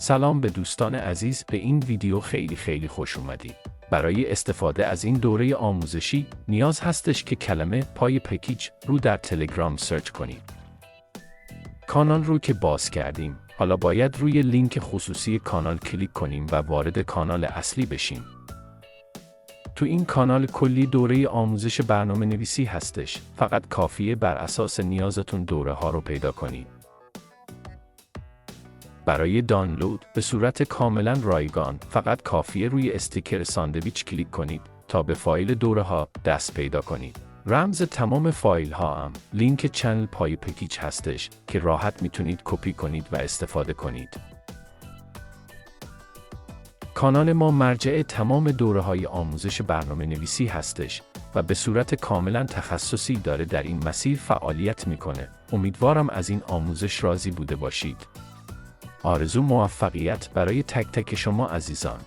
سلام به دوستان عزیز، به این ویدیو خیلی خوش اومدید. برای استفاده از این دوره آموزشی نیاز هستش که کلمه پای پکیج رو در تلگرام سرچ کنید. کانال رو که باز کردیم، حالا باید روی لینک خصوصی کانال کلیک کنیم و وارد کانال اصلی بشیم. تو این کانال کلی دوره آموزش برنامه‌نویسی هستش، فقط کافیه بر اساس نیازتون دوره ها رو پیدا کنید. برای دانلود به صورت کاملا رایگان فقط کافیه روی استیکر ساندویچ کلیک کنید تا به فایل دوره ها دست پیدا کنید. رمز تمام فایل ها هم لینک چنل پای پکیج هستش که راحت میتونید کپی کنید و استفاده کنید. کانال ما مرجع تمام دوره های آموزش برنامه نویسی هستش و به صورت کاملا تخصصی داره در این مسیر فعالیت میکنه. امیدوارم از این آموزش راضی بوده باشید. آرزو موفقیت برای تک تک شما عزیزان.